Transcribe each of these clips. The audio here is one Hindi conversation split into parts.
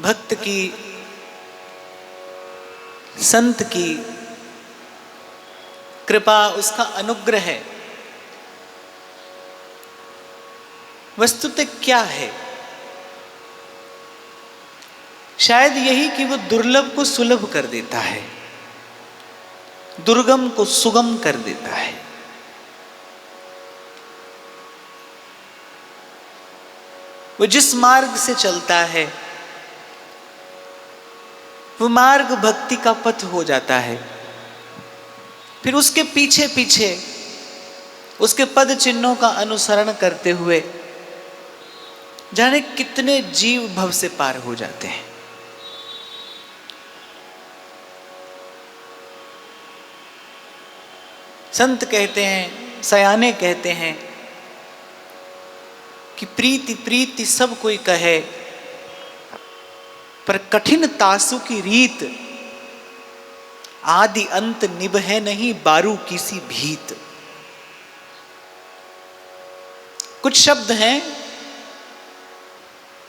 भक्त की, संत की कृपा, उसका अनुग्रह है, वस्तुतः क्या है? शायद यही कि वो दुर्लभ को सुलभ कर देता है, दुर्गम को सुगम कर देता है। वो जिस मार्ग से चलता है वो मार्ग भक्ति का पथ हो जाता है। फिर उसके पीछे पीछे उसके पद चिन्हों का अनुसरण करते हुए जाने कितने जीव भव से पार हो जाते हैं। संत कहते हैं, सयाने कहते हैं कि प्रीति प्रीति सब कोई कहे, पर कठिन तासु की रीत, आदि अंत निभे नहीं बारू किसी भीत। कुछ शब्द हैं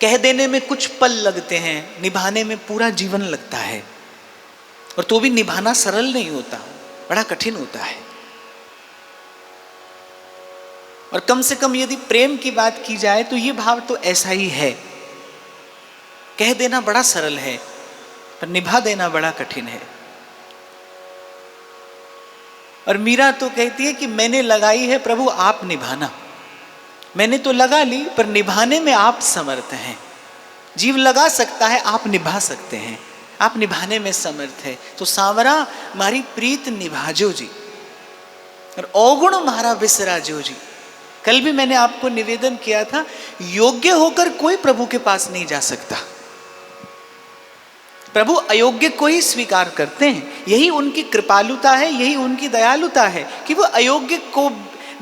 कह देने में कुछ पल लगते हैं, निभाने में पूरा जीवन लगता है, और तो भी निभाना सरल नहीं होता, बड़ा कठिन होता है। और कम से कम यदि प्रेम की बात की जाए तो ये भाव तो ऐसा ही है, कह देना बड़ा सरल है पर निभा देना बड़ा कठिन है। और मीरा तो कहती है कि मैंने लगाई है प्रभु आप निभाना, मैंने तो लगा ली पर निभाने में आप समर्थ हैं। जीव लगा सकता है, आप निभा सकते हैं, आप निभाने में समर्थ है। तो सांवरा मारी प्रीत निभाजो जी, और अवगुण मारा बिसराजो जी। कल भी मैंने आपको निवेदन किया था, योग्य होकर कोई प्रभु के पास नहीं जा सकता, प्रभु अयोग्य को ही स्वीकार करते हैं। यही उनकी कृपालुता है, यही उनकी दयालुता है कि वो अयोग्य को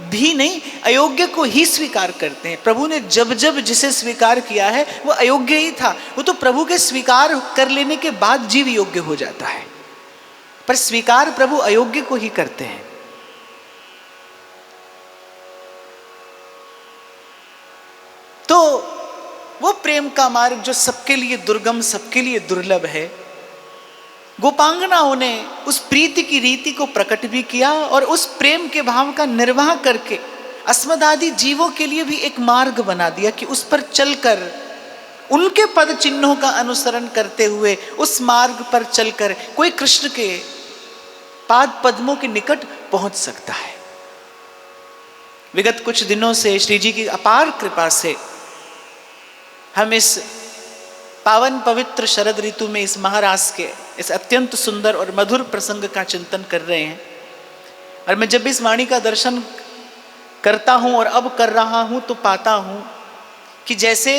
भी नहीं, अयोग्य को ही स्वीकार करते हैं। प्रभु ने जब जब जिसे स्वीकार किया है वो अयोग्य ही था, वो तो प्रभु के स्वीकार कर लेने के बाद जीव योग्य हो जाता है, पर स्वीकार प्रभु अयोग्य को ही करते हैं। तो वो प्रेम का मार्ग जो सबके लिए दुर्गम, सबके लिए दुर्लभ है, गोपांगनाओं ने उस प्रीति की रीति को प्रकट भी किया और उस प्रेम के भाव का निर्वाह करके अस्मदादि जीवों के लिए भी एक मार्ग बना दिया कि उस पर चलकर, उनके पद चिन्हों का अनुसरण करते हुए उस मार्ग पर चलकर कोई कृष्ण के पाद पद्मों के निकट पहुंच सकता है। विगत कुछ दिनों से श्री जी की अपार कृपा से हम इस पावन पवित्र शरद ऋतु में इस महारास के इस अत्यंत सुंदर और मधुर प्रसंग का चिंतन कर रहे हैं। और मैं जब इस वाणी का दर्शन करता हूं और अब कर रहा हूं तो पाता हूं कि जैसे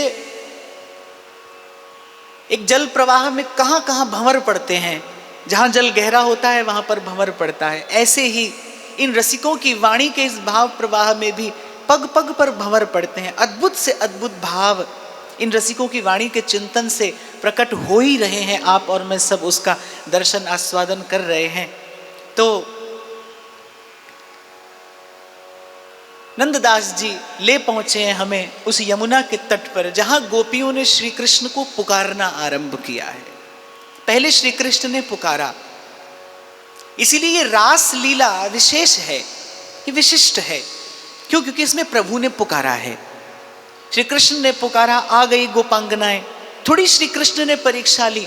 एक जल प्रवाह में कहां कहां भंवर पड़ते हैं, जहां जल गहरा होता है वहां पर भंवर पड़ता है, ऐसे ही इन रसिकों की वाणी के इस भाव प्रवाह में भी पग पग पर भंवर पड़ते हैं। अद्भुत से अद्भुत भाव इन रसिकों की वाणी के चिंतन से प्रकट हो ही रहे हैं। आप और मैं सब उसका दर्शन आस्वादन कर रहे हैं। तो नंददास जी ले पहुंचे हैं हमें उस यमुना के तट पर, जहां गोपियों ने श्री कृष्ण को पुकारना आरंभ किया है। पहले श्री कृष्ण ने पुकारा, इसीलिए ये रास लीला विशेष है, ये विशिष्ट है। क्यों? क्योंकि इसमें प्रभु ने पुकारा है। श्री कृष्ण ने पुकारा, आ गई गोपांगनाएं। थोड़ी श्री कृष्ण ने परीक्षा ली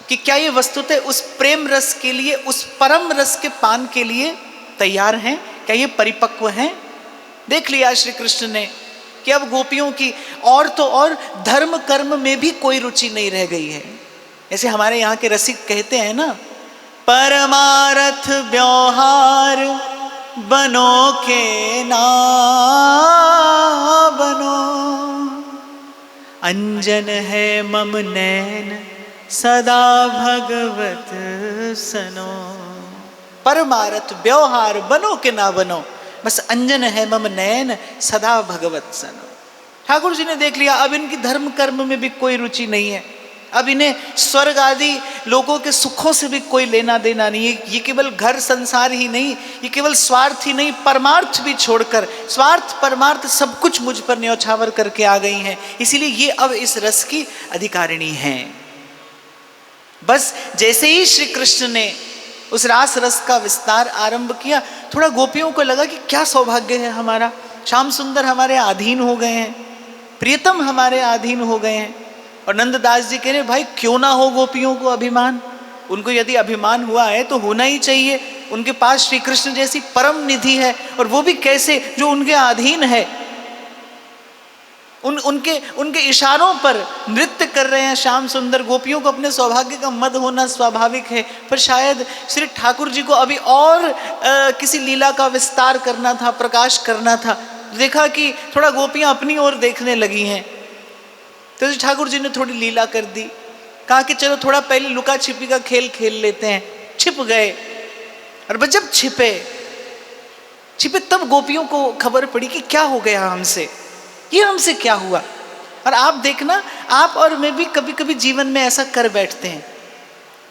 कि क्या ये वस्तुतः उस प्रेम रस के लिए, उस परम रस के पान के लिए तैयार हैं, क्या ये परिपक्व हैं? देख लिया श्री कृष्ण ने कि अब गोपियों की और तो और धर्म कर्म में भी कोई रुचि नहीं रह गई है। ऐसे हमारे यहाँ के रसिक कहते हैं ना, परमारथ व्यवहार बनो के ना बनो, अंजन है मम नैन सदा भगवत सनो। परमारथ व्यवहार बनो के ना बनो, बस अंजन है मम नैन सदा भगवत सनो। ठाकुर जी ने देख लिया अब इनकी धर्म कर्म में भी कोई रुचि नहीं है, अब इन्हें स्वर्ग आदि लोगों के सुखों से भी कोई लेना देना नहीं है। ये केवल घर संसार ही नहीं, ये केवल स्वार्थ ही नहीं, परमार्थ भी छोड़कर, स्वार्थ परमार्थ सब कुछ मुझ पर न्यौछावर करके आ गई हैं। इसीलिए ये अब इस रस की अधिकारिणी हैं। बस जैसे ही श्री कृष्ण ने उस रास रस का विस्तार आरंभ किया, थोड़ा गोपियों को लगा कि क्या सौभाग्य है हमारा, श्याम सुंदर हमारे अधीन हो गए हैं, प्रियतम हमारे अधीन हो गए हैं। और नंददास जी कह रहे भाई क्यों ना हो गोपियों को अभिमान, उनको यदि अभिमान हुआ है तो होना ही चाहिए। उनके पास श्री कृष्ण जैसी परम निधि है, और वो भी कैसे, जो उनके अधीन है, उनके इशारों पर नृत्य कर रहे हैं श्याम सुंदर। गोपियों को अपने सौभाग्य का मद होना स्वाभाविक है, पर शायद श्री ठाकुर जी को अभी और किसी लीला का विस्तार करना था, प्रकाश करना था। देखा कि थोड़ा गोपियां अपनी ओर देखने लगी हैं, तो श्री ठाकुर जी ने थोड़ी लीला कर दी। कहा कि चलो थोड़ा पहले लुका छिपी का खेल खेल लेते हैं। छिप गए, और बस जब छिपे तब गोपियों को खबर पड़ी कि क्या हो गया हमसे, ये हमसे क्या हुआ। और आप देखना, आप और मैं भी कभी कभी जीवन में ऐसा कर बैठते हैं।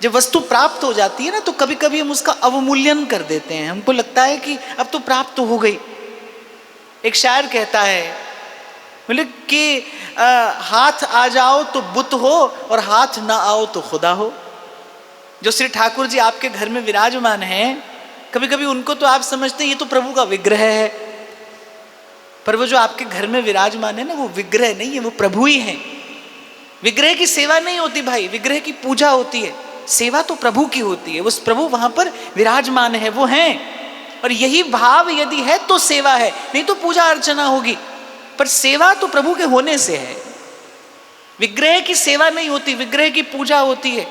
जब वस्तु प्राप्त हो जाती है ना, तो कभी कभी हम उसका अवमूल्यन कर देते हैं। हमको लगता है कि अब तो प्राप्त हो गई। एक शायर कहता है, बोले कि हाथ आ जाओ तो बुत हो, और हाथ ना आओ तो खुदा हो। जो श्री ठाकुर जी आपके घर में विराजमान हैं, कभी कभी उनको तो आप समझते हैं ये तो प्रभु का विग्रह है, पर वो जो आपके घर में विराजमान है ना, वो विग्रह नहीं है, वो प्रभु ही है। विग्रह की सेवा नहीं होती भाई, विग्रह की पूजा होती है। सेवा तो प्रभु की होती है, उस प्रभु वहां पर विराजमान है, वो हैं। और यही भाव यदि है तो सेवा है, नहीं तो पूजा अर्चना होगी। पर सेवा तो प्रभु के होने से है, विग्रह की सेवा नहीं होती, विग्रह की पूजा होती है।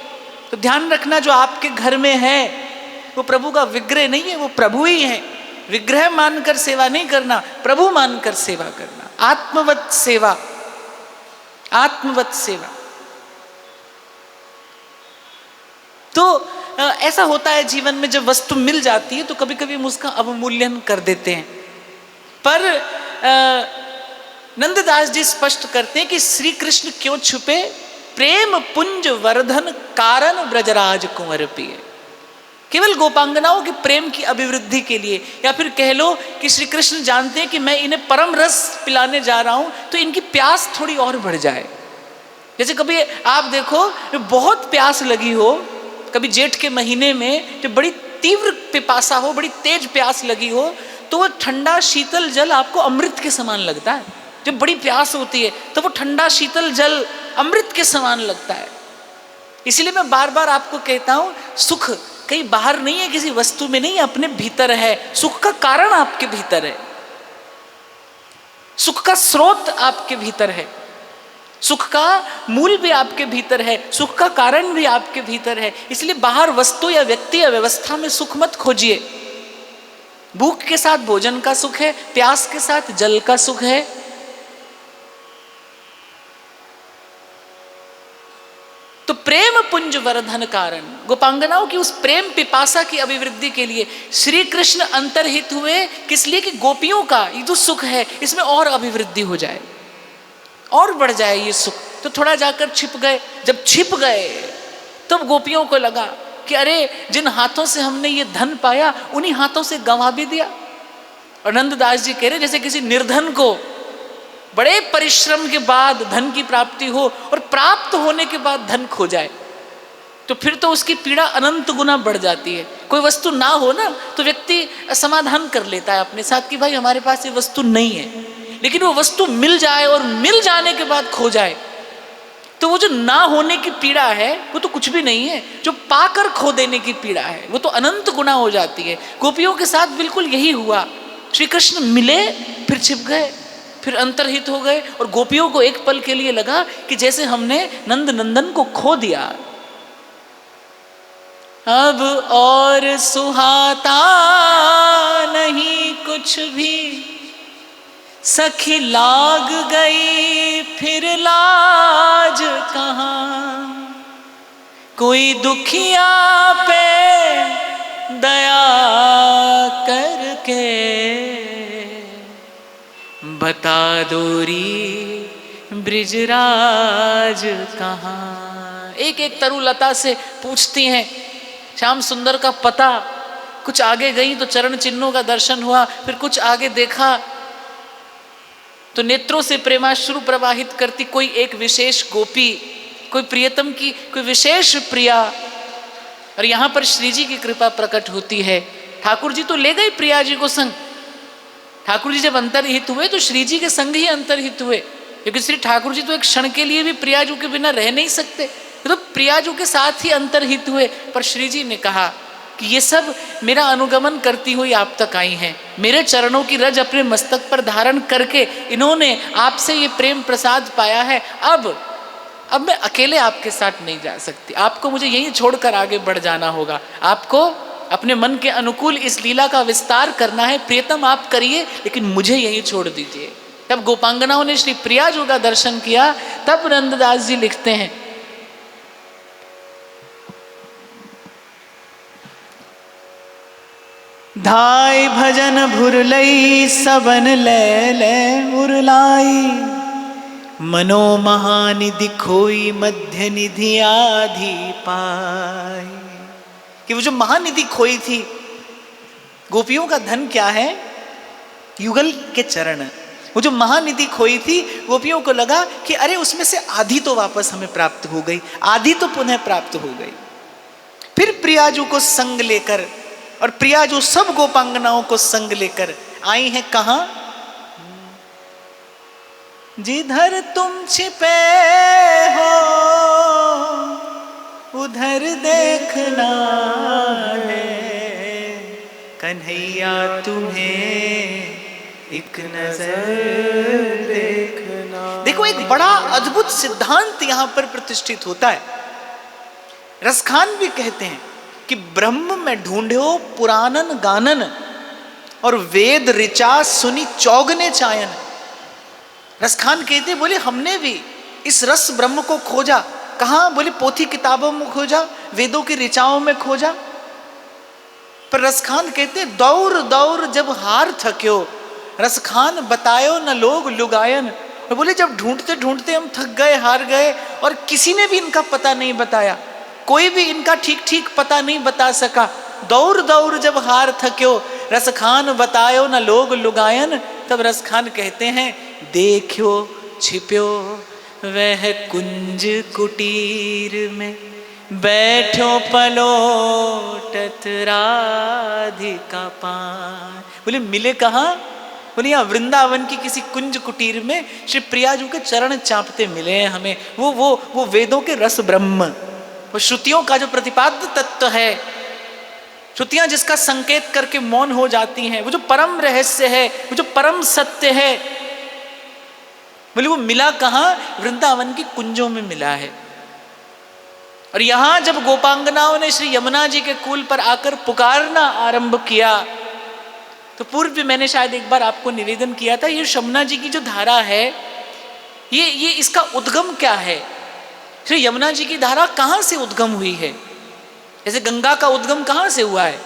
तो ध्यान रखना, जो आपके घर में है वो प्रभु का विग्रह नहीं है, वो प्रभु ही है। विग्रह मानकर सेवा नहीं करना, प्रभु मानकर सेवा करना। आत्मवत सेवा, आत्मवत सेवा। तो ऐसा होता है जीवन में, जब वस्तु मिल जाती है तो कभी कभी हम उसका अवमूल्यन कर देते हैं। पर नंददास जी स्पष्ट करते हैं कि श्री कृष्ण क्यों छुपे, प्रेम पुंज वर्धन कारण ब्रजराज कुंवर पिए। केवल गोपांगनाओं के प्रेम की अभिवृद्धि के लिए, या फिर कह लो कि श्री कृष्ण जानते हैं कि मैं इन्हें परम रस पिलाने जा रहा हूं, तो इनकी प्यास थोड़ी और बढ़ जाए। जैसे कभी आप देखो, बहुत प्यास लगी हो, कभी जेठ के महीने में जब बड़ी तीव्र पिपासा हो, बड़ी तेज प्यास लगी हो, तो वो ठंडा शीतल जल आपको अमृत के समान लगता है। जब बड़ी प्यास होती है तो वो ठंडा शीतल जल अमृत के समान लगता है। इसलिए मैं बार बार आपको कहता हूं, सुख कहीं बाहर नहीं है, किसी वस्तु में नहीं है, अपने भीतर है। सुख का कारण आपके भीतर है, सुख का स्रोत आपके भीतर है, सुख का मूल भी आपके भीतर है, सुख का कारण भी आपके भीतर है। इसलिए बाहर वस्तु या व्यक्ति या व्यवस्था में सुख मत खोजिए। भूख के साथ भोजन का सुख है, प्यास के साथ जल का सुख है। तो प्रेम पुंज वर्धन कारण, गोपांगनाओं की उस प्रेम पिपासा की अभिवृद्धि के लिए श्री कृष्ण अंतर्हित हुए। किस लिए? कि गोपियों का ये जो सुख है इसमें और अभिवृद्धि हो जाए, और बढ़ जाए ये सुख। तो थोड़ा जाकर छिप गए। जब छिप गए तब गोपियों को लगा कि अरे, जिन हाथों से हमने ये धन पाया उन्हीं हाथों से गंवा भी दिया। और नंददास जी कह रहे, जैसे किसी निर्धन को बड़े परिश्रम के बाद धन की प्राप्ति हो और प्राप्त होने के बाद धन खो जाए, तो फिर तो उसकी पीड़ा अनंत गुना बढ़ जाती है। कोई वस्तु ना हो ना, तो व्यक्ति समाधान कर लेता है अपने साथ कि भाई हमारे पास ये वस्तु नहीं है। लेकिन वो वस्तु मिल जाए और मिल जाने के बाद खो जाए, तो वो जो ना होने की पीड़ा है वो तो कुछ भी नहीं है। जो पाकर खो देने की पीड़ा है वो तो अनंत गुना हो जाती है। गोपियों के साथ बिल्कुल यही हुआ। श्री कृष्ण मिले, फिर छिप गए, फिर अंतर्हित हो गए। और गोपियों को एक पल के लिए लगा कि जैसे हमने नंद नंदन को खो दिया। अब और सुहाता नहीं कुछ भी, सखी लाग गई फिर लाज कहाँ। कोई दुखिया पे दया करके बता दोरी ब्रिजराज कहाँ। एक एक तरुलता से पूछती हैं। श्याम सुंदर का पता, कुछ आगे गई तो चरण चिन्हों का दर्शन हुआ, फिर कुछ आगे देखा तो नेत्रों से प्रेमाश्रु प्रवाहित करती कोई एक विशेष गोपी, कोई प्रियतम की कोई विशेष प्रिया। और यहाँ पर श्री जी की कृपा प्रकट होती है। ठाकुर जी तो ले गए प्रिया जी को संग। ठाकुर जी जब अंतर्हित हुए तो श्री जी के संग ही अंतर्हित हुए, क्योंकि श्री ठाकुर जी तो एक क्षण के लिए भी प्रियाजू के बिना रह नहीं सकते, तो प्रियाजू के साथ ही अंतर्हित हुए। पर श्री जी ने कहा कि ये सब मेरा अनुगमन करती हुई आप तक आई हैं, मेरे चरणों की रज अपने मस्तक पर धारण करके इन्होंने आपसे ये प्रेम प्रसाद पाया है। अब मैं अकेले आपके साथ नहीं जा सकती, आपको मुझे यहीं छोड़कर आगे बढ़ जाना होगा। आपको अपने मन के अनुकूल इस लीला का विस्तार करना है, प्रियतम आप करिए, लेकिन मुझे यहीं छोड़ दीजिए। तब गोपांगनाओं ने श्री प्रियाजू का दर्शन किया। तब नंददास जी लिखते हैं, धाय भजन भुरलई सबन ले ले मुरलाई, मनो महानिधि खोई मध्य निधि आधि पाई। कि वो जो महानिधि खोई थी, गोपियों का धन क्या है? युगल के चरण। वो जो महानिधि खोई थी, गोपियों को लगा कि अरे उसमें से आधी तो वापस हमें प्राप्त हो गई, आधी तो पुनः प्राप्त हो गई। फिर प्रियाजू को संग लेकर, और प्रियाजू सब गोपांगनाओं को संग लेकर आई हैं कहाँ? जिधर तुम छिपे हो उधर देखना है, कन्हैया तुम्हें एक नजर देखना। देखो, एक बड़ा अद्भुत सिद्धांत यहां पर प्रतिष्ठित होता है। रसखान भी कहते हैं कि ब्रह्म में ढूंढो पुराणन गानन, और वेद ऋचा सुनी चौगने चायन। रसखान कहते, बोले हमने भी इस रस ब्रह्म को खोजा। कहाँ? बोले पोथी किताबों में खोजा, वेदों की ऋचाओं में खोजा। पर रसखान कहते, दौर दौर जब हार थक्यो, रसखान बतायो न लोग लुगायन। और बोले जब ढूंढते ढूंढते हम थक गए, हार गए, और किसी ने भी इनका पता नहीं बताया, कोई भी इनका ठीक ठीक पता नहीं बता सका। दौर दौर जब हार थक्यो, रसखान बतायो न लोग लुगायन। तब रसखान कहते हैं, देखो छिप्यो वह कुंज कुटीर में, बैठो पलोटत राधिका पान। बोले मिले कहाँ? बोले यहाँ वृंदावन की किसी कुंज कुटीर में श्री प्रियाजू के चरण चापते मिले हैं हमें। वो वेदों के रस ब्रह्म, वो श्रुतियों का जो प्रतिपाद्य तत्व है, श्रुतियां जिसका संकेत करके मौन हो जाती हैं, वो जो परम रहस्य है, वो जो परम सत्य है, बोले वो मिला कहाँ? वृंदावन की कुंजों में मिला है। और यहां जब गोपांगनाओं ने श्री यमुना जी के कूल पर आकर पुकारना आरंभ किया, तो पूर्व भी मैंने शायद एक बार आपको निवेदन किया था, ये यमुना जी की जो धारा है, ये इसका उद्गम क्या है? श्री यमुना जी की धारा कहां से उद्गम हुई है? जैसे गंगा का उद्गम कहां से हुआ है?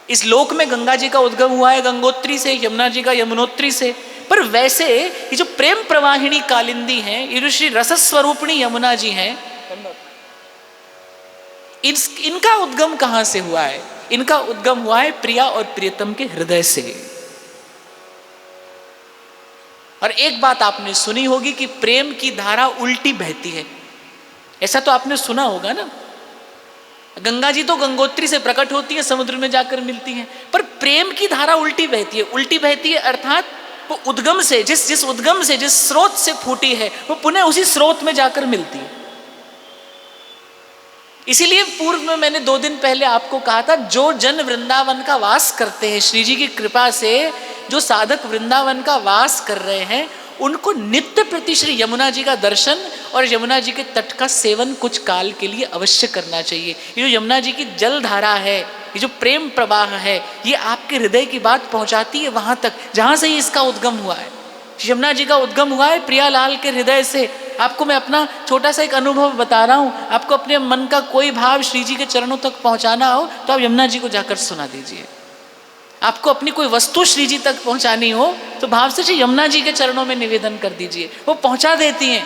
इस लोक में गंगा जी का उद्गम हुआ है गंगोत्री से, यमुना जी का यमुनोत्री से। पर वैसे ये जो प्रेम प्रवाहिनी कालिंदी हैं, ये जो श्री रसस्वरूपिणी यमुना जी हैं, इनका उद्गम कहां से हुआ है? इनका उद्गम हुआ है प्रिया और प्रियतम के हृदय से। और एक बात आपने सुनी होगी कि प्रेम की धारा उल्टी बहती है, ऐसा तो आपने सुना होगा ना। गंगा जी तो गंगोत्री से प्रकट होती है, समुद्र में जाकर मिलती हैं, पर प्रेम की धारा उल्टी बहती है। उल्टी बहती है अर्थात वो उद्गम से, जिस उद्गम से, जिस स्रोत से फूटी है, वो पुनः उसी स्रोत में जाकर मिलती है। इसीलिए पूर्व में मैंने 2 दिन पहले आपको कहा था, जो जन वृंदावन का वास करते हैं, श्री जी की कृपा से जो साधक वृंदावन का वास कर रहे हैं, उनको नित्य प्रति श्री यमुना जी का दर्शन और यमुना जी के तट का सेवन कुछ काल के लिए अवश्य करना चाहिए। ये जो यमुना जी की जल धारा है, ये जो प्रेम प्रवाह है, ये आपके हृदय की बात पहुंचाती है वहां तक जहां से ही इसका उद्गम हुआ है। यमुना जी का उद्गम हुआ है प्रियालाल के हृदय से। आपको मैं अपना छोटा सा एक अनुभव बता रहा हूँ। आपको अपने मन का कोई भाव श्री जी के चरणों तक पहुँचाना हो तो आप यमुना जी को जाकर सुना दीजिए। आपको अपनी कोई वस्तु श्री जी तक पहुंचानी हो तो भाव से श्री यमुना जी के चरणों में निवेदन कर दीजिए, वो पहुंचा देती हैं।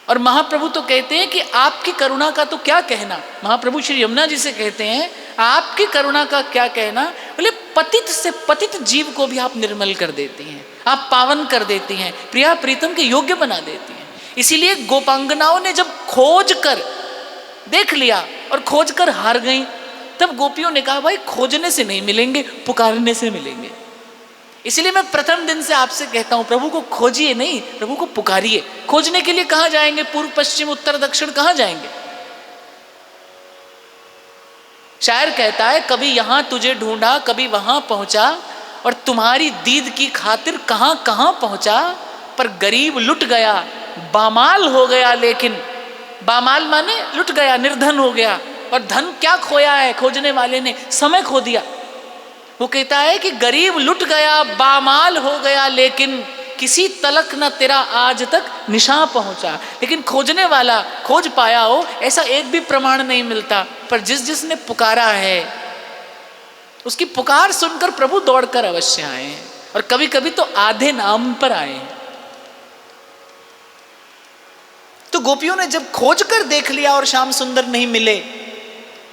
और महाप्रभु तो कहते हैं कि आपकी करुणा का तो क्या कहना, महाप्रभु श्री यमुना जी से कहते हैं आपकी करुणा का क्या कहना, बोले पतित से पतित जीव को भी आप निर्मल कर देती हैं, आप पावन कर देती हैं, प्रिया प्रीतम के योग्य बना देती हैं। इसीलिए गोपांगनाओं ने जब खोज कर देख लिया और खोज कर हार गई, तब गोपियों ने कहा भाई खोजने से नहीं मिलेंगे, पुकारने से मिलेंगे। इसलिए मैं प्रथम दिन से आपसे कहता हूं प्रभु को खोजिए नहीं, प्रभु को पुकारिए। खोजने के लिए कहां जाएंगे, पूर्व पश्चिम उत्तर दक्षिण कहां जाएंगे। शायर कहता है कभी यहां तुझे ढूंढा कभी वहां पहुंचा, और तुम्हारी दीद की खातिर कहां कहां पहुंचा, पर गरीब लुट गया बामाल हो गया। लेकिन बामाल माने लुट गया, निर्धन हो गया। और धन क्या खोया है खोजने वाले ने, समय खो दिया। वो कहता है कि गरीब लुट गया बामाल हो गया, लेकिन किसी तलक न तेरा आज तक निशान पहुंचा। लेकिन खोजने वाला खोज पाया हो ऐसा एक भी प्रमाण नहीं मिलता। पर जिसने पुकारा है उसकी पुकार सुनकर प्रभु दौड़कर अवश्य आए हैं, और कभी कभी तो आधे नाम पर आए हैं। तो गोपियों ने जब खोज कर देख लिया और श्याम सुंदर नहीं मिले,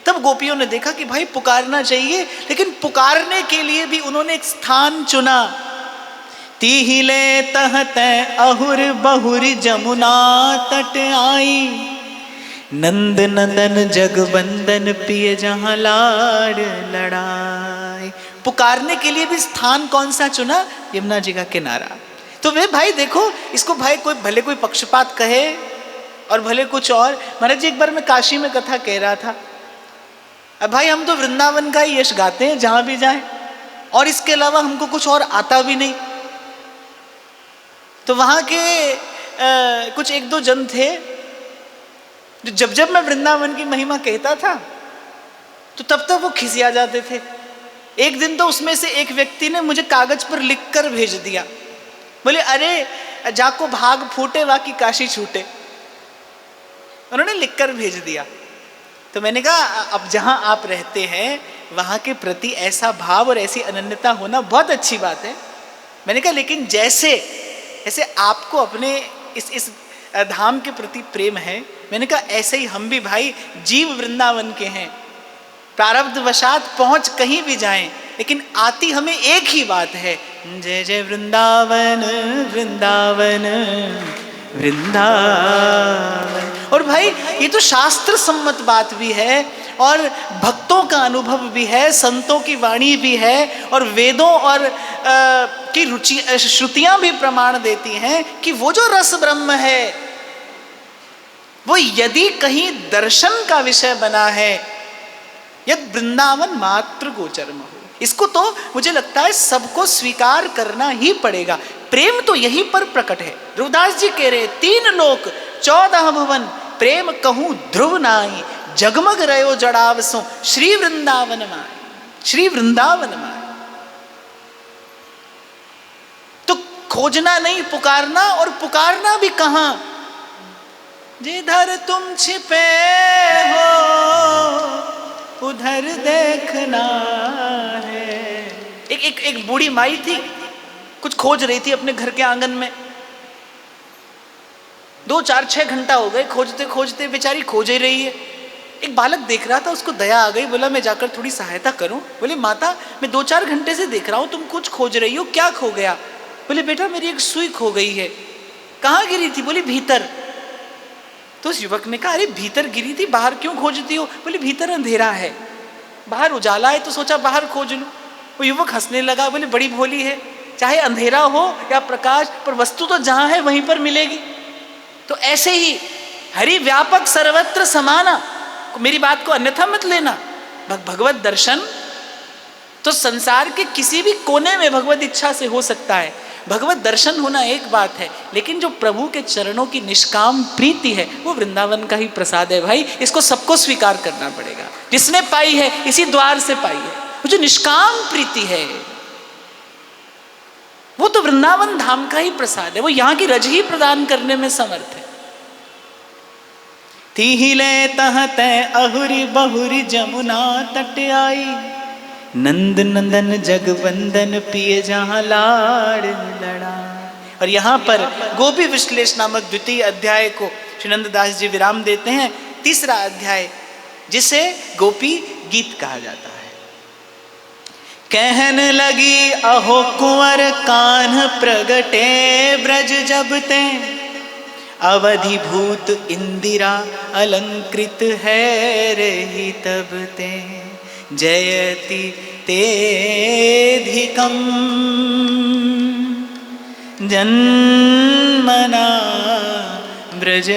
तब गोपियों ने देखा कि भाई पुकारना चाहिए। लेकिन पुकारने के लिए भी उन्होंने एक स्थान चुना। तिहिले तहत अहुर बहुर जमुना तट आई, नंद नंदन जगबंदन पिय जहां लाड़ लड़ाई। पुकारने के लिए भी स्थान कौन सा चुना, यमुना जी का किनारा। तो वे भाई देखो, इसको भाई कोई भले कोई पक्षपात कहे और भले कुछ और। महाराज जी एक बार मैं काशी में कथा कह रहा था, अब भाई हम तो वृंदावन का ही यश गाते हैं जहां भी जाएं, और इसके अलावा हमको कुछ और आता भी नहीं। तो वहां के कुछ एक दो जन थे जो जब मैं वृंदावन की महिमा कहता था तो तब तक वो खिसिया जाते थे। एक दिन तो उसमें से एक व्यक्ति ने मुझे कागज पर लिखकर भेज दिया, बोले अरे जाको भाग फूटे वाकी काशी छूटे। उन्होंने लिखकर भेज दिया। तो मैंने कहा अब जहां आप रहते हैं वहां के प्रति ऐसा भाव और ऐसी अनन्यता होना बहुत अच्छी बात है। मैंने कहा लेकिन जैसे आपको अपने इस धाम के प्रति प्रेम है, मैंने कहा ऐसे ही हम भी भाई जीव वृंदावन के हैं। प्रारब्ध वशात पहुंच कहीं भी जाएं, लेकिन आती हमें एक ही बात है, जय जय वृंदावन वृंदावन वृंदावन। और भाई ये तो शास्त्र सम्मत बात भी है, और भक्तों का अनुभव भी है, संतों की वाणी भी है, और वेदों और की रुचि श्रुतियां भी प्रमाण देती हैं कि वो जो रस ब्रह्म है वो यदि कहीं दर्शन का विषय बना है, यद वृंदावन मात्र गोचरम हो, इसको तो मुझे लगता है सबको स्वीकार करना ही पड़ेगा। प्रेम तो यहीं पर प्रकट है। ध्रुवदास जी कह रहे 3 लोक 14 भुवन, प्रेम कहूं ध्रुव नाई, जगमग रयो जड़ावसो श्री वृंदावन माई, श्री वृंदावन माई। तो खोजना नहीं, पुकारना, और पुकारना भी कहां, जिधर तुम छिपे हो उधर देखना है। एक बूढ़ी माई थी, कुछ खोज रही थी अपने घर के आंगन में। 2, 4, 6 घंटा हो गए खोजते खोजते, बेचारी खोज ही रही है। एक बालक देख रहा था, उसको दया आ गई, बोला मैं जाकर थोड़ी सहायता करूं। बोले माता मैं 2-4 घंटे से देख रहा हूं तुम कुछ खोज रही हो, क्या खो गया। बोले बेटा मेरी एक सुई खो गई है। कहाँ गिरी थी। बोली भीतर। तो उस युवक ने कहा अरे भीतर गिरी थी, बाहर क्यों खोजती हो। बोले भीतर अंधेरा है, बाहर उजाला है तो सोचा बाहर खोज लूं। वो युवक हंसने लगा, बोले बड़ी भोली है, चाहे अंधेरा हो या प्रकाश, पर वस्तु तो जहां है वहीं पर मिलेगी। तो ऐसे ही हरि व्यापक सर्वत्र समाना, मेरी बात को अन्यथा मत लेना। भगवत दर्शन तो संसार के किसी भी कोने में भगवत इच्छा से हो सकता है। भगवत दर्शन होना एक बात है, लेकिन जो प्रभु के चरणों की निष्काम प्रीति है वो वृंदावन का ही प्रसाद है भाई। इसको सबको स्वीकार करना पड़ेगा। जिसने पाई है इसी द्वार से पाई है। वो जो निष्काम प्रीति है वो तो वृंदावन धाम का ही प्रसाद है। वो यहाँ की रज ही प्रदान करने में समर्थ है। तिहिले तहत अहुरी बहुरी जमुना तट आई, नंद नंदन जगवंदन पिए जहाँ लाड़ लड़ा। और यहाँ पर गोपी विश्लेष नामक द्वितीय अध्याय को श्री नंददास जी विराम देते हैं। तीसरा अध्याय जिसे गोपी गीत कहा जाता है। कहन लगी अहो कुंवर कान्ह प्रगटे ब्रज जब ते, अवधि भूत इंदिरा अलंकृत है रही तब ते, जयति तेधिकम जन्मना ब्रज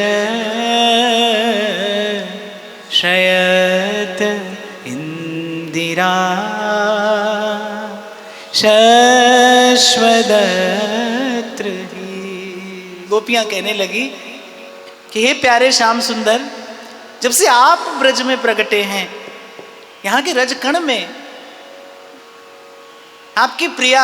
शयत इंदिरा शश्वदत्र ही। गोपियां कहने लगी कि हे प्यारे श्याम सुंदर, जब से आप ब्रज में प्रकटे हैं, यहाँ के रजकण में आपकी प्रिया,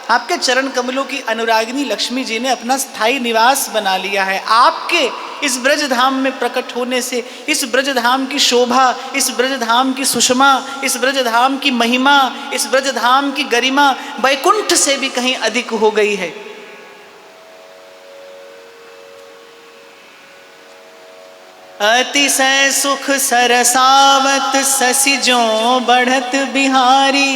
आपके चरण कमलों की अनुरागिनी लक्ष्मी जी ने अपना स्थायी निवास बना लिया है। आपके इस ब्रजधाम में प्रकट होने से इस ब्रजधाम की शोभा, इस ब्रजधाम की सुषमा, इस ब्रजधाम की महिमा, इस ब्रजधाम की गरिमा वैकुंठ से भी कहीं अधिक हो गई है। अतिशय सुख सरसावत ससिजों बढ़त बिहारी,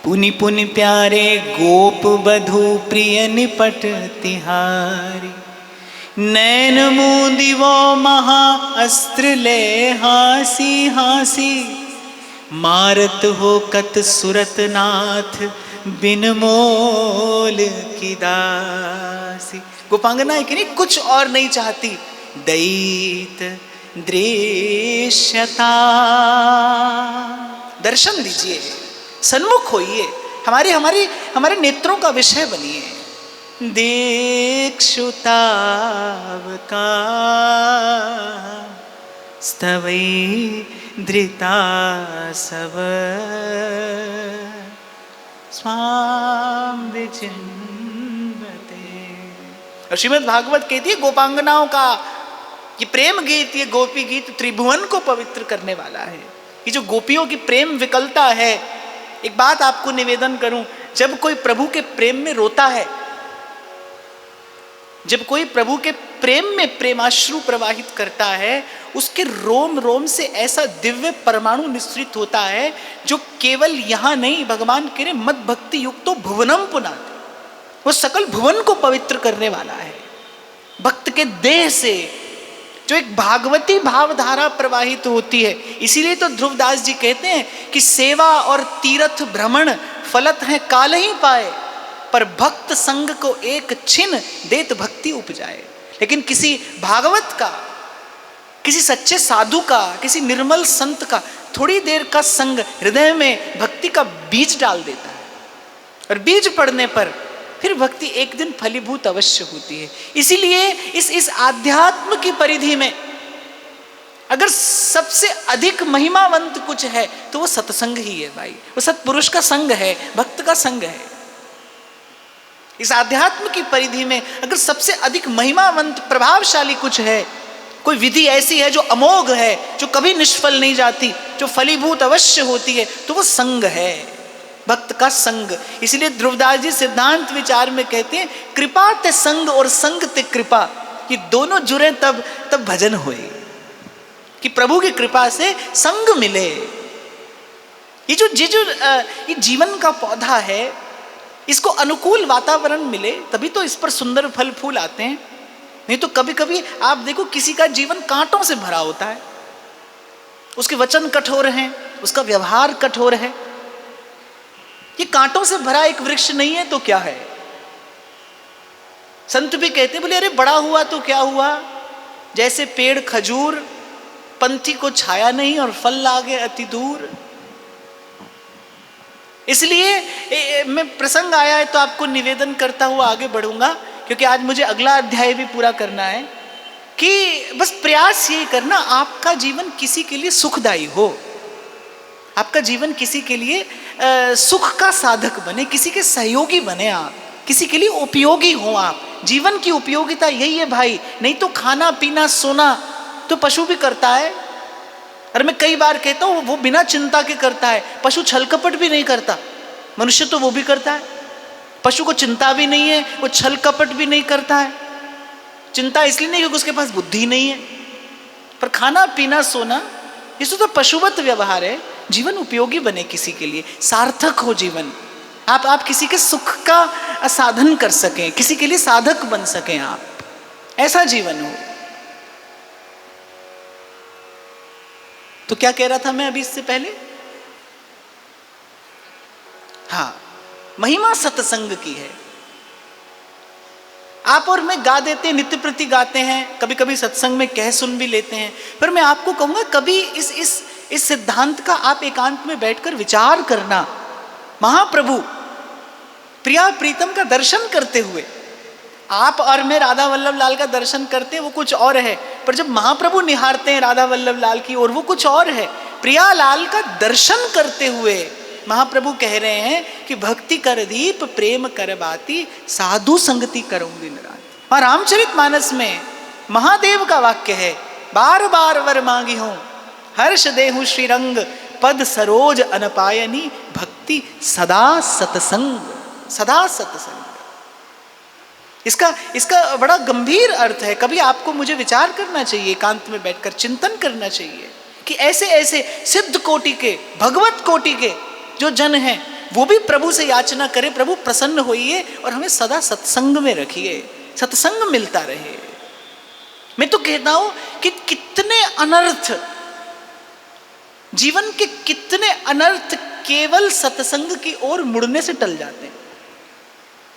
पुनि पुनि प्यारे गोप बधू प्रिय निपट तिहारी, नैन मूंदी वो महा अस्त्र ले हासी हासी, मारत हो कत सुरत नाथ बिन मोल की दासी। गोपांगना है कि नहीं, कुछ और नहीं चाहती, दैत दृश्यता, दर्शन दीजिए, सन्मुख होइए, हमारे नेत्रों का विषय बनिए। दीक्षुतावका स्तवै धृता सब स्वाम विचिन्वते। और श्रीमद् भागवत कहती है गोपांगनाओं का ये प्रेम गीत, ये गोपी गीत त्रिभुवन को पवित्र करने वाला है। ये जो गोपियों की प्रेम विकलता है, एक बात आपको निवेदन करूं, जब कोई प्रभु के प्रेम में रोता है, जब कोई प्रभु के प्रेम में प्रेमाश्रु प्रवाहित करता है, उसके रोम रोम से ऐसा दिव्य परमाणु निश्रित होता है जो केवल यहां नहीं, भगवान कह रहे मद भक्ति युक्तो भुवनम पुनाति, वो सकल भुवन को पवित्र करने वाला है। भक्त के देह से जो एक भागवती भावधारा प्रवाहित होती है। इसीलिए तो ध्रुवदास जी कहते हैं कि सेवा और तीर्थ भ्रमण फलत है काल ही पाए, पर भक्त संग को एक छिन देत भक्ति उपजाए। लेकिन किसी भागवत का, किसी सच्चे साधु का, किसी निर्मल संत का थोड़ी देर का संग हृदय में भक्ति का बीज डाल देता है, और बीज पड़ने पर फिर भक्ति एक दिन फलीभूत अवश्य होती है। इसीलिए इस आध्यात्म की परिधि में अगर सबसे अधिक महिमावंत कुछ है तो वो सत्संग ही है भाई, वो सत्पुरुष का संग है, भक्त का संग है। इस आध्यात्म की परिधि में अगर सबसे अधिक महिमावंत प्रभावशाली कुछ है, कोई विधि ऐसी है जो अमोघ है, जो कभी निष्फल नहीं जाती, जो फलीभूत अवश्य होती है, तो वो संग है, भक्त का संग। इसलिए ध्रुवदास जी सिद्धांत विचार में कहते हैं कृपा ते संग और संग ते कृपा, ये दोनों जुड़े तब भजन होए, कि प्रभु की कृपा से संग मिले। ये जीवन का पौधा है, इसको अनुकूल वातावरण मिले तभी तो इस पर सुंदर फल फूल आते हैं। नहीं तो कभी कभी आप देखो किसी का जीवन कांटों से भरा होता है, उसके वचन कठोर हैं, उसका व्यवहार कठोर है। ये कांटों से भरा एक वृक्ष नहीं है तो क्या है? संत भी कहते बोले अरे बड़ा हुआ तो क्या हुआ, जैसे पेड़ खजूर, पंथी को छाया नहीं और फल लागे अति दूर। इसलिए मैं प्रसंग आया है तो आपको निवेदन करता हुआ आगे बढ़ूंगा, क्योंकि आज मुझे अगला अध्याय भी पूरा करना है कि बस प्रयास यही करना आपका जीवन किसी के लिए सुखदायी हो, आपका जीवन किसी के लिए सुख का साधक बने, किसी के सहयोगी बने, आप किसी के लिए उपयोगी हो। आप जीवन की उपयोगिता यही है भाई, नहीं तो खाना पीना सोना तो पशु भी करता है, और मैं कई बार कहता हूँ वो बिना चिंता के करता है। पशु छल कपट भी नहीं करता, मनुष्य तो वो भी करता है। पशु को चिंता भी नहीं है, वो छल कपट भी नहीं करता है। चिंता इसलिए नहीं क्योंकि उसके पास बुद्धि नहीं है, पर खाना पीना सोना ये तो पशुवत व्यवहार है। जीवन उपयोगी बने, किसी के लिए सार्थक हो जीवन, आप किसी के सुख का साधन कर सकें, किसी के लिए साधक बन सकें, आप ऐसा जीवन हो। तो क्या कह रहा था मैं अभी इससे पहले? हाँ, महिमा सत्संग की है। आप और मैं गा देते हैं, नित्य प्रति गाते हैं, कभी कभी सत्संग में कह सुन भी लेते हैं, पर मैं आपको कहूंगा कभी इस सिद्धांत का आप एकांत में बैठकर विचार करना। महाप्रभु प्रिया प्रीतम का दर्शन करते हुए आप और मैं राधा वल्लभ लाल का दर्शन करते हैं, वो कुछ और है, पर जब महाप्रभु निहारते हैं राधा वल्लभ लाल की ओर, वो कुछ और है। प्रिया लाल का दर्शन करते हुए महाप्रभु कह रहे हैं कि भक्ति कर दीप प्रेम कर बाती साधु संगति करूं दिन रात। और रामचरितमानस में महादेव का वाक्य है, बार बार वर मांगी हूं हर्ष देहु श्रीरंग पद सरोज अनपायनी भक्ति सदा सतसंग, सदा सतसंग। इसका बड़ा गंभीर अर्थ है। कभी आपको मुझे विचार करना चाहिए, एकांत में बैठकर चिंतन करना चाहिए कि ऐसे ऐसे सिद्ध कोटि के, भगवत कोटि के जो जन हैं, वो भी प्रभु से याचना करें, प्रभु प्रसन्न होइए और हमें सदा सत्संग में रखिए, सत्संग मिलता रहे। मैं तो कहता हूं कि कितने अनर्थ, जीवन के कितने अनर्थ केवल सत्संग की ओर मुड़ने से टल जाते हैं।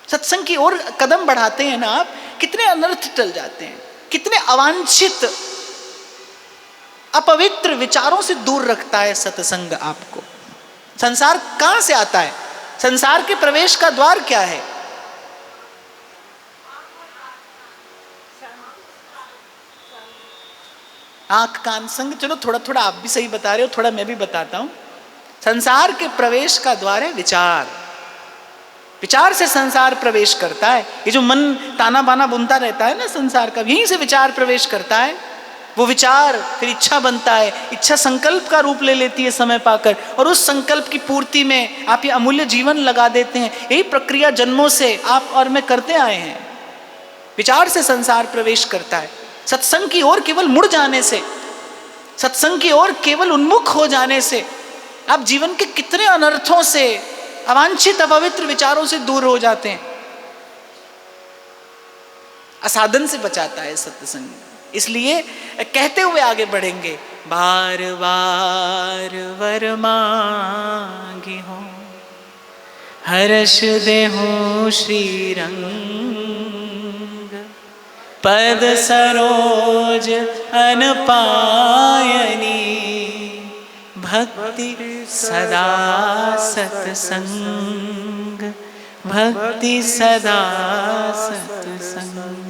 सत्संग की ओर कदम बढ़ाते हैं ना आप, कितने अनर्थ टल जाते हैं। कितने अवांछित अपवित्र विचारों से दूर रखता है सत्संग आपको। संसार कहां से आता है? संसार के प्रवेश का द्वार क्या है? आंख कान संग। चलो थोड़ा थोड़ा आप भी सही बता रहे हो, थोड़ा मैं भी बताता हूं। संसार के प्रवेश का द्वार है विचार। विचार से संसार प्रवेश करता है। ये जो मन ताना बाना बुनता रहता है ना संसार का, यहीं से विचार प्रवेश करता है। वो विचार फिर इच्छा बनता है, इच्छा संकल्प का रूप ले लेती है समय पाकर, और उस संकल्प की पूर्ति में आप ये अमूल्य जीवन लगा देते हैं। यही प्रक्रिया जन्मों से आप और मैं करते आए हैं। विचार से संसार प्रवेश करता है। सत्संग की ओर केवल मुड़ जाने से, सत्संग की ओर केवल उन्मुख हो जाने से आप जीवन के कितने अनर्थों से, अवांछित अपवित्र विचारों से दूर हो जाते हैं। असाधन से बचाता है सत्संग। इसलिए कहते हुए आगे बढ़ेंगे, बार बार वर मांगी हो हर्ष देहु श्रीरंग पद सरोज अनपायनी भक्ति सदा सत्संग, भक्ति सदा सत्संग।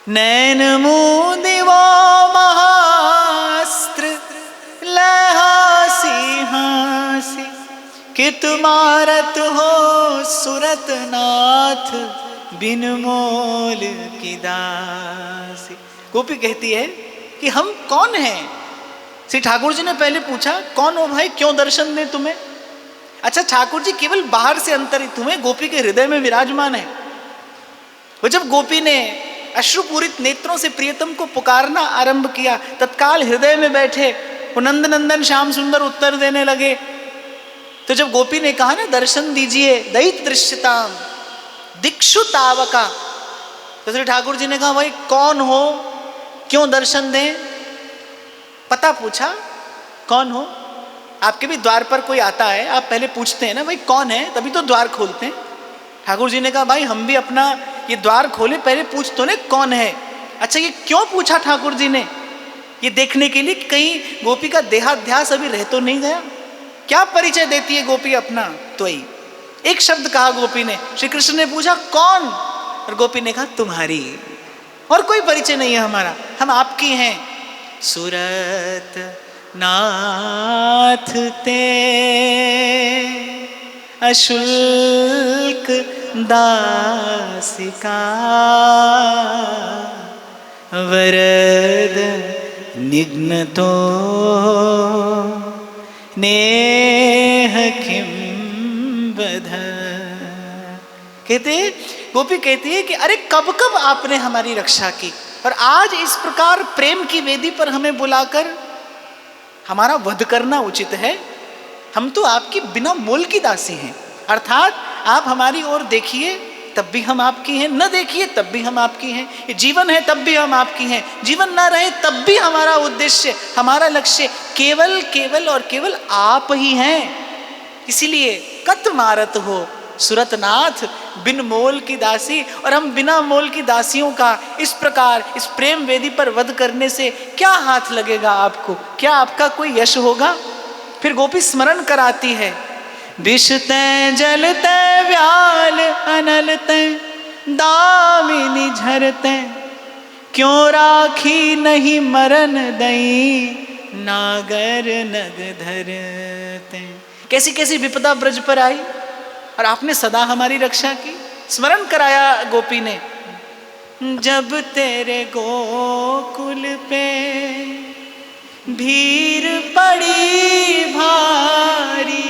नैन मुदिवो महास्त्र लहासी हासी कित मारत हो सुरत नाथ बिन मोल की दासी। गोपी कहती है कि हम कौन हैं? श्री ठाकुर जी ने पहले पूछा, कौन हो भाई, क्यों दर्शन दें तुम्हें? अच्छा, ठाकुर जी केवल बाहर से अंतरित हुए, गोपी के हृदय में विराजमान है। वो जब गोपी ने अश्रुपूरित नेत्रों से प्रियतम को पुकारना आरंभ किया, तत्काल हृदय में बैठे वो नंद नंदन श्याम सुंदर उत्तर देने लगे। तो जब गोपी ने कहा ना, दर्शन दीजिए दैत दृश्यताम दिक्षु तावका, तो श्री ठाकुर जी ने कहा, भाई कौन हो, क्यों दर्शन दें? पता पूछा, कौन हो? आपके भी द्वार पर कोई आता है, आप पहले पूछते हैं ना, भाई कौन है, तभी तो द्वार खोलते हैं। ठाकुर जी ने कहा, भाई हम भी अपना ये द्वार खोले, पहले पूछ तो ने कौन है। अच्छा, ये क्यों पूछा ठाकुर जी ने? ये देखने के लिए कि कहीं गोपी का देहाध्यास अभी रह तो नहीं गया। क्या परिचय देती है गोपी अपना? तो ही एक शब्द कहा गोपी ने। श्री कृष्ण ने पूछा कौन, और गोपी ने कहा तुम्हारी, और कोई परिचय नहीं है हमारा, हम आपकी हैं। सुरत नाथ ते अशुल्क दासिका वरद निघ्नतो नेह किं वध। कहते, गोपी कहती है कि अरे कब कब आपने हमारी रक्षा की, और आज इस प्रकार प्रेम की वेदी पर हमें बुलाकर हमारा वध करना उचित है। हम तो आपकी बिना मोल की दासी हैं, अर्थात आप हमारी ओर देखिए तब भी हम आपकी हैं, न देखिए तब भी हम आपकी हैं। ये जीवन है तब भी हम आपकी हैं, जीवन ना रहे तब भी हमारा उद्देश्य, हमारा लक्ष्य केवल केवल और केवल आप ही हैं। इसीलिए कत मारत हो सुरतनाथ बिन मोल की दासी। और हम बिना मोल की दासियों का इस प्रकार इस प्रेम वेदी पर वध करने से क्या हाथ लगेगा आपको, क्या आपका कोई यश होगा? फिर गोपी स्मरण कराती है, विषते जलते व्याल अनलते दामिनी झरते, क्यों राखी नहीं मरण दई नागर नग धरते। कैसी कैसी विपदा ब्रज पर आई और आपने सदा हमारी रक्षा की। स्मरण कराया गोपी ने, जब तेरे गोकुल पे भीड़ पड़ी भारी,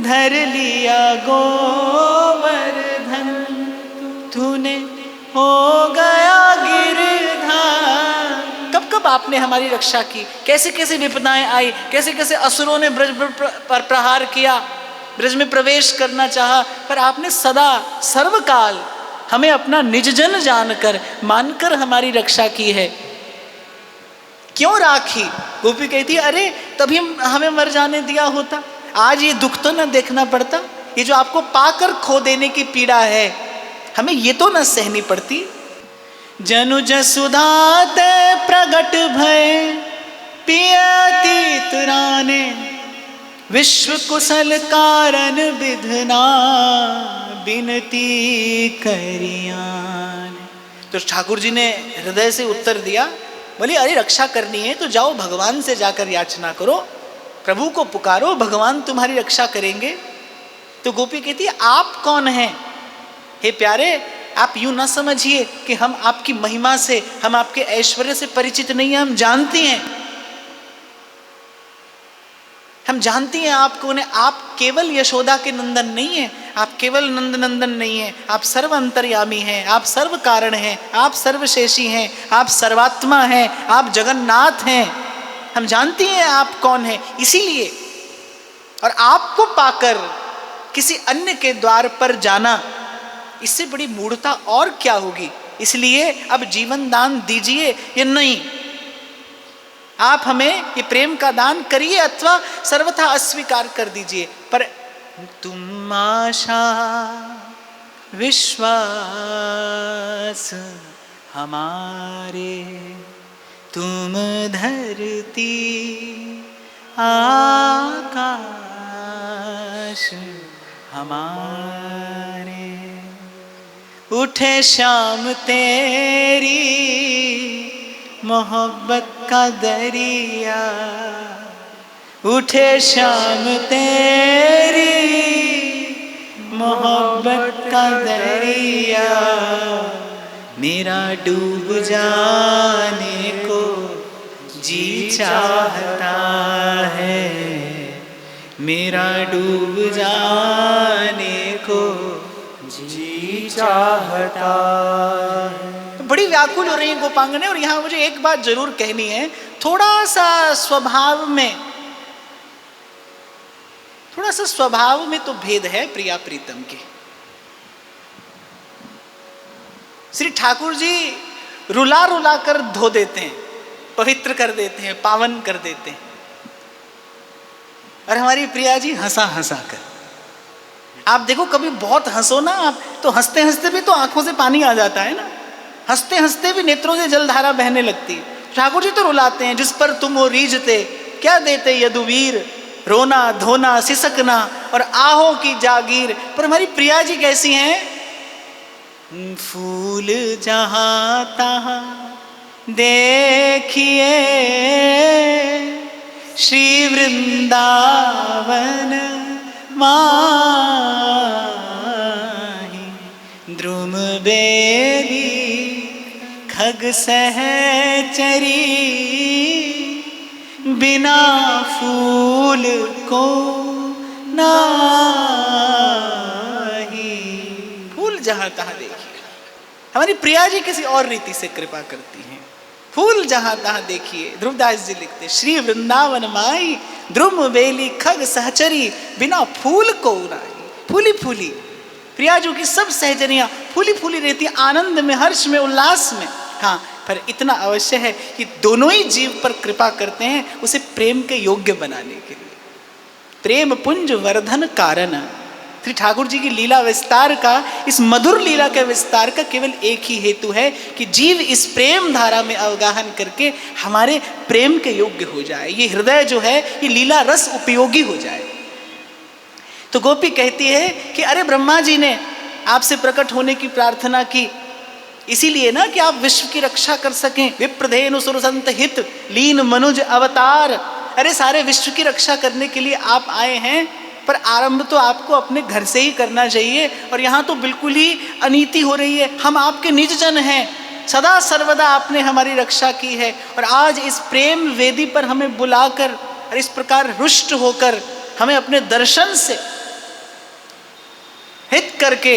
धर लिया गोवर्धन तूने हो गया गिरधार। कब कब आपने हमारी रक्षा की, कैसे कैसे विपदाएं आई, कैसे कैसे असुरों ने ब्रज पर प्रहार किया, ब्रज में प्रवेश करना चाहा, पर आपने सदा सर्वकाल हमें अपना निजजन जानकर मानकर हमारी रक्षा की है। क्यों राखी? गोपी कहती है, अरे तभी हमें मर जाने दिया होता, आज ये दुख तो न देखना पड़ता। ये जो आपको पाकर खो देने की पीड़ा है, हमें ये तो न सहनी पड़ती। जनु जसुधा ते प्रगट भय पियतीत राने, विश्व कुशल कारण विधना बिनती करियान। तो ठाकुर जी ने हृदय से उत्तर दिया, बोली अरे रक्षा करनी है तो जाओ भगवान से जाकर याचना करो, प्रभु को पुकारो, भगवान तुम्हारी रक्षा करेंगे। तो गोपी कहती है, आप कौन हैं? हे प्यारे, आप यूं ना समझिए कि हम आपकी महिमा से, हम आपके ऐश्वर्य से परिचित नहीं हैं। हम जानती हैं, हम जानती हैं आप कौन है। आप केवल यशोदा के नंदन नहीं हैं, आप केवल नंद नंदन नहीं हैं, आप सर्व अंतर्यामी हैं, आप सर्व कारण हैं, आप सर्वशेषी हैं, आप सर्वात्मा हैं, आप जगन्नाथ हैं। हम जानती हैं आप कौन हैं। इसीलिए, और आपको पाकर किसी अन्य के द्वार पर जाना, इससे बड़ी मूढ़ता और क्या होगी। इसलिए अब जीवन दान दीजिए या नहीं, आप हमें ये प्रेम का दान करिए अथवा सर्वथा अस्वीकार कर दीजिए। पर तुम आशा विश्वास हमारे, तुम धरती आकाश हमारे, उठे शाम तेरी मोहब्बत का दरिया, उठे शाम तेरी मोहब्बत का दरिया, मेरा डूब जाने को जी चाहता है, मेरा डूब जाने को जी चाहता है। बड़ी व्याकुल हो रही है गोपांगने। और यहाँ मुझे एक बात जरूर कहनी है, थोड़ा सा स्वभाव में तो भेद है प्रिया प्रीतम के। श्री ठाकुर जी रुला रुला कर धो देते हैं, पवित्र कर देते हैं, पावन कर देते हैं, और हमारी प्रिया जी हंसा हंसा कर। आप देखो, कभी बहुत हंसो ना आप, तो हंसते हंसते भी तो आंखों से पानी आ जाता है ना, हंसते हंसते भी नेत्रों से जलधारा बहने लगती है। ठाकुर जी तो रुलाते हैं, जिस पर तुम हो रीझते क्या देते यदुवीर, रोना धोना सिसकना और आहों की जागीर। पर हमारी प्रिया जी कैसी हैं? फूल जहां तहां देखिए श्री वृंदावन माही, द्रुम बेली खग सहचरी, बिना फूल को नाही। फूल जहां तहां देखिए, हमारी प्रिया जी किसी और रीति से कृपा करती हैं। फूल जहां तहां देखिए, ध्रुवदास जी लिखते, श्री वृंदावन माई द्रुम बेली खग सहचरी, बिना फूल को नाही। फूली फूली प्रिया जी की सब सहचरियां फूली फूली रहती, आनंद में, हर्ष में, उल्लास में। हाँ, पर इतना अवश्य है कि दोनों ही जीव पर कृपा करते हैं उसे प्रेम के योग्य बनाने के लिए। प्रेम पुंज वर्धन कारण, श्री ठाकुर जी की लीला विस्तार का, इस मधुर लीला के विस्तार का केवल एक ही हेतु है कि जीव इस प्रेम धारा में अवगाहन करके हमारे प्रेम के योग्य हो जाए, ये हृदय जो है ये लीला रस उपयोगी हो जाए। तो गोपी कहती है कि अरे ब्रह्मा जी ने आपसे प्रकट होने की प्रार्थना की इसीलिए ना कि आप विश्व की रक्षा कर सकें। विप्रधेनु सुरसंत हित लीन मनुज अवतार, अरे सारे विश्व की रक्षा करने के लिए आप आए हैं, पर आरंभ तो आपको अपने घर से ही करना चाहिए। और यहाँ तो बिल्कुल ही अनीति हो रही है, हम आपके निज जन हैं, सदा सर्वदा आपने हमारी रक्षा की है, और आज इस प्रेम वेदी पर हमें बुलाकर और इस प्रकार रुष्ट होकर हमें अपने दर्शन से हित करके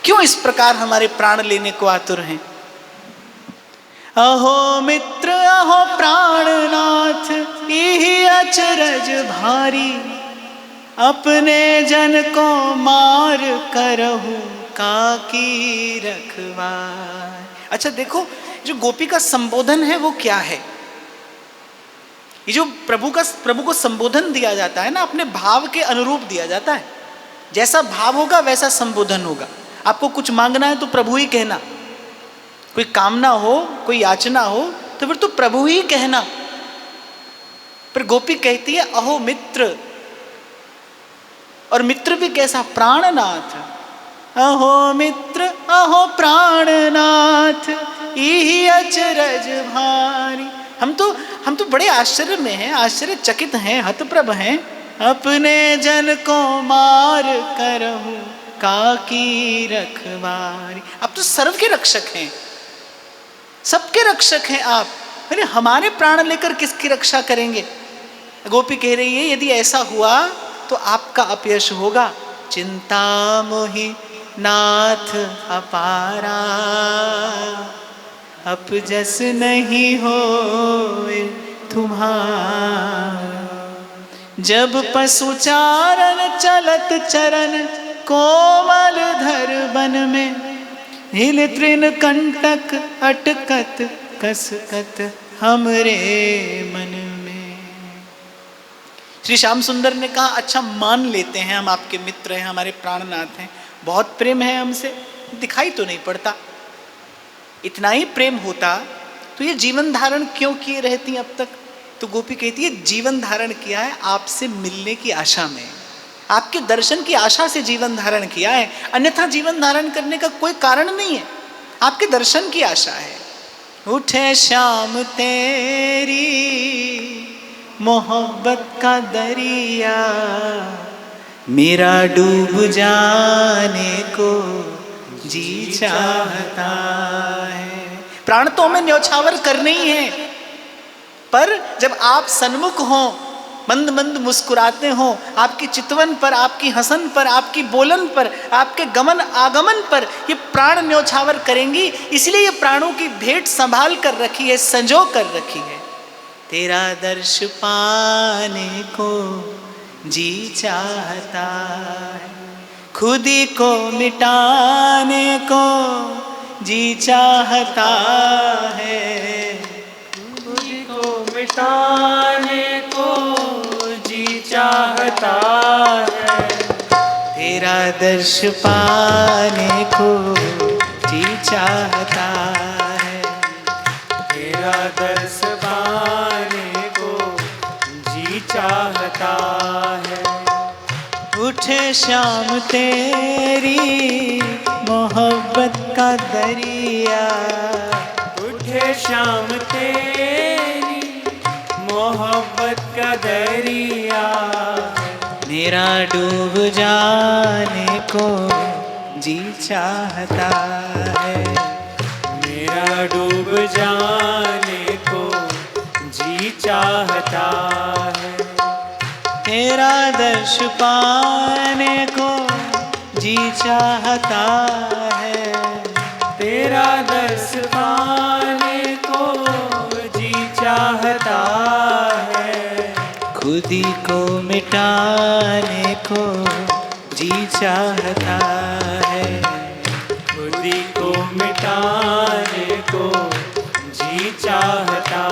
क्यों इस प्रकार हमारे प्राण लेने को आतुर हैं। अहो मित्र अहो प्राणनाथ, यही अचरज भारी, अपने जन को मार करहु काकी रखवार। अच्छा देखो, जो गोपी का संबोधन है वो क्या है। ये जो प्रभु को संबोधन दिया जाता है ना, अपने भाव के अनुरूप दिया जाता है। जैसा भाव होगा वैसा संबोधन होगा। आपको कुछ मांगना है तो प्रभु ही कहना, कोई कामना हो, कोई याचना हो तो फिर तो प्रभु ही कहना। पर गोपी कहती है अहो मित्र, और मित्र भी कैसा, प्राणनाथ। अहो मित्र अहो प्राणनाथ, यही अचरज भारी। हम तो बड़े आश्चर्य में हैं, आश्चर्यचकित हैं, हतप्रभ हैं। अपने जन को मार करहु काकी रखवारी। आप तो सर्व के रक्षक हैं, सबके रक्षक हैं आप, अरे हमारे प्राण लेकर किसकी रक्षा करेंगे। गोपी कह रही है यदि ऐसा हुआ तो आपका अपयश होगा। चिंता मोहि नाथ अपारा, अपजस नहीं होए तुम्हारा। जब पशु चारण चलत चरण, कोमल धर बन में, हिल तृण कंटक अटकत कसकत हमरे मन में। श्री श्याम सुंदर ने कहा अच्छा मान लेते हैं, हम आपके मित्र हैं, हमारे प्राणनाथ हैं, बहुत प्रेम है हमसे, दिखाई तो नहीं पड़ता। इतना ही प्रेम होता तो ये जीवन धारण क्यों किए रहती अब तक। तो गोपी कहती है जीवन धारण किया है आपसे मिलने की आशा में, आपके दर्शन की आशा से जीवन धारण किया है, अन्यथा जीवन धारण करने का कोई कारण नहीं है, आपके दर्शन की आशा है। उठे श्याम तेरी मोहब्बत का दरिया, मेरा डूब जाने को जी चाहता है। प्राण तो हमें न्यौछावर करने ही है, पर जब आप सन्मुख हो, मंद मंद मुस्कुराते हो, आपकी चितवन पर, आपकी हसन पर, आपकी बोलन पर, आपके गमन आगमन पर ये प्राण न्यौछावर करेंगी। इसलिए ये प्राणों की भेंट संभाल कर रखी है, संजो कर रखी है। तेरा दर्श पाने को जी चाहता है, खुदी को मिटाने को जी चाहता है, खुदी को मिटाने को जी चाहता है, तेरा दर्श पाने को जी चाहता है, तेरा दर्श पाने को जी चाहता है। उठे श्याम तेरी मोहब्बत का दरिया, उठे श्याम तेरी मोहब्बत का दरिया, मेरा डूब जाने को जी चाहता है, मेरा जाने को जी चाहता है। तेरा दर्श पाने को जी चाहता है। तेरा दर्श पाने को जी चाहता है। खुदी को मिटाने को जी चाहता है। खुदी को मिटाने को जी चाहता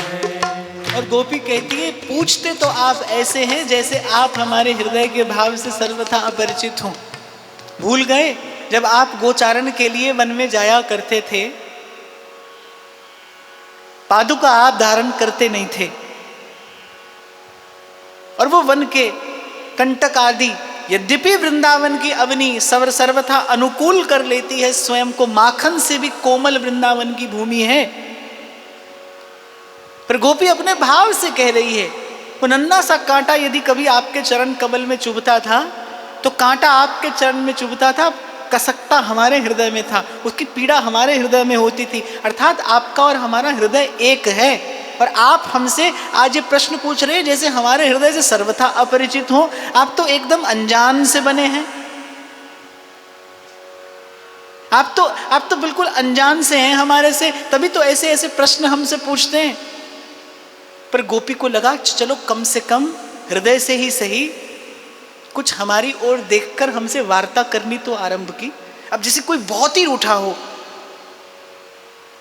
है। और गोपी कहती है, पूछते तो आप ऐसे हैं जैसे आप हमारे हृदय के भाव से सर्वथा अपरिचित हों। भूल गए जब आप गोचारण के लिए वन में जाया करते थे, पादुका आप धारण करते नहीं थे, और वो वन के कंटक आदि, यद्यपि वृंदावन की अवनी सर्वथा अनुकूल कर लेती है स्वयं को, माखन से भी कोमल वृंदावन की भूमि है, पर गोपी अपने भाव से कह रही है। वो नन्हा सा कांटा यदि कभी आपके चरण कमल में चुभता था, तो कांटा आपके चरण में चुभता था, कसकता हमारे हृदय में था, उसकी पीड़ा हमारे हृदय में होती थी। अर्थात आपका और हमारा हृदय एक है, और आप हमसे आज ये प्रश्न पूछ रहे हैं जैसे हमारे हृदय से सर्वथा अपरिचित हो। आप तो एकदम अनजान से बने हैं, आप तो बिल्कुल अनजान से हैं हमारे से, तभी तो ऐसे ऐसे प्रश्न हमसे पूछते हैं। पर गोपी को लगा चलो कम से कम हृदय से ही सही कुछ हमारी ओर देखकर हमसे वार्ता करनी तो आरंभ की। अब जैसे कोई बहुत ही रूठा हो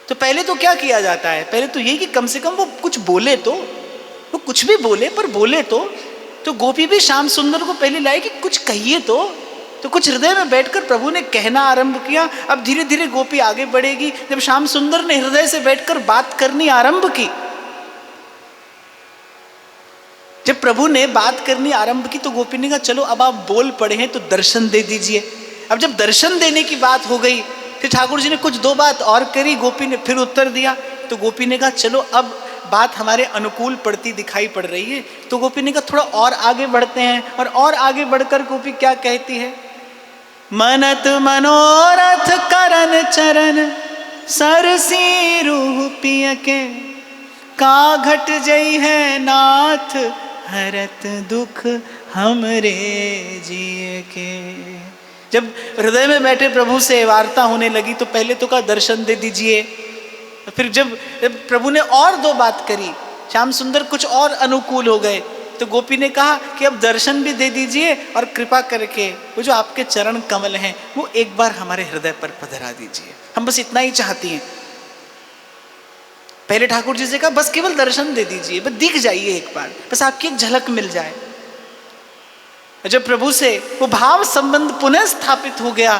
तो पहले तो क्या किया जाता है, पहले तो यही कि कम से कम वो कुछ बोले, तो वो कुछ भी बोले पर बोले तो गोपी भी श्याम सुंदर को पहले लाई कि कुछ कहिए तो कुछ हृदय में बैठकर प्रभु ने कहना आरंभ किया। अब धीरे धीरे गोपी आगे बढ़ेगी। जब श्याम सुंदर ने हृदय से बैठकर बात करनी आरंभ की, जब प्रभु ने बात करनी आरंभ की, तो गोपी ने कहा चलो अब आप बोल पड़े हैं तो दर्शन दे दीजिए। अब जब दर्शन देने की बात हो गई, फिर ठाकुर जी ने कुछ दो बात और करी, गोपी ने फिर उत्तर दिया, तो गोपी ने कहा चलो अब बात हमारे अनुकूल पड़ती दिखाई पड़ रही है। तो गोपी ने कहा थोड़ा और आगे बढ़ते हैं, और आगे बढ़कर गोपी क्या कहती है, मनत मनोरथ करन चरण सरसी रूह पिय के, का घट जई है नाथ हरत दुख हमरे जिए के। जब हृदय में बैठे प्रभु से वार्ता होने लगी तो पहले तो कहा दर्शन दे दीजिए, फिर जब प्रभु ने और दो बात करी, श्याम सुंदर कुछ और अनुकूल हो गए, तो गोपी ने कहा कि अब दर्शन भी दे दीजिए और कृपा करके वो जो आपके चरण कमल हैं वो एक बार हमारे हृदय पर पधरा दीजिए। हम बस इतना ही चाहती हैं। पहले ठाकुर जी से कहा बस केवल दर्शन दे दीजिए, बस दिख जाइए एक बार, बस आपकी एक झलक मिल जाए। जब प्रभु से वो भाव संबंध पुनः स्थापित हो गया,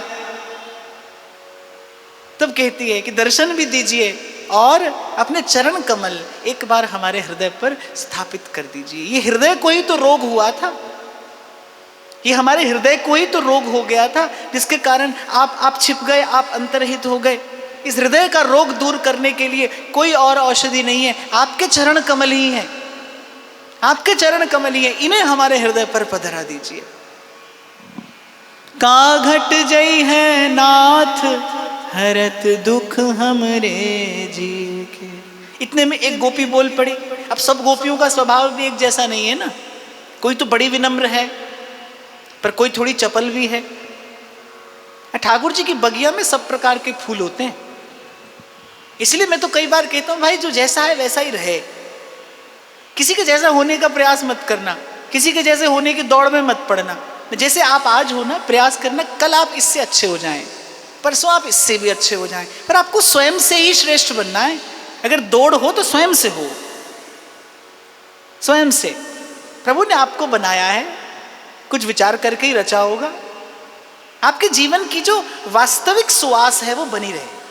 तब कहती है कि दर्शन भी दीजिए और अपने चरण कमल एक बार हमारे हृदय पर स्थापित कर दीजिए। ये हृदय को ही तो रोग हुआ था, ये हमारे हृदय को ही तो रोग हो गया था, जिसके कारण आप छिप गए, आप अंतर्हित हो गए। इस हृदय का रोग दूर करने के लिए कोई और औषधि नहीं है, आपके चरण कमल ही हैं, आपके चरण कमल ही हैं, इन्हें हमारे हृदय पर पधरा दीजिए। का घट जई है नाथ हरत दुख हमरे जी के। इतने में एक गोपी बोल पड़ी। अब सब गोपियों का स्वभाव भी एक जैसा नहीं है ना, कोई तो बड़ी विनम्र है, पर कोई थोड़ी चपल भी है। ठाकुर जी की बगिया में सब प्रकार के फूल होते हैं, इसलिए मैं तो कई बार कहता हूं भाई जो जैसा है वैसा ही रहे, किसी के जैसा होने का प्रयास मत करना, किसी के जैसे होने की दौड़ में मत पड़ना। जैसे आप आज हो ना, प्रयास करना कल आप इससे अच्छे हो जाएं, परसों आप इससे भी अच्छे हो जाएं, पर आपको स्वयं से ही श्रेष्ठ बनना है। अगर दौड़ हो तो स्वयं से हो, स्वयं से। प्रभु ने आपको बनाया है, कुछ विचार करके ही रचा होगा। आपके जीवन की जो वास्तविक सुवास है वो बनी रहे।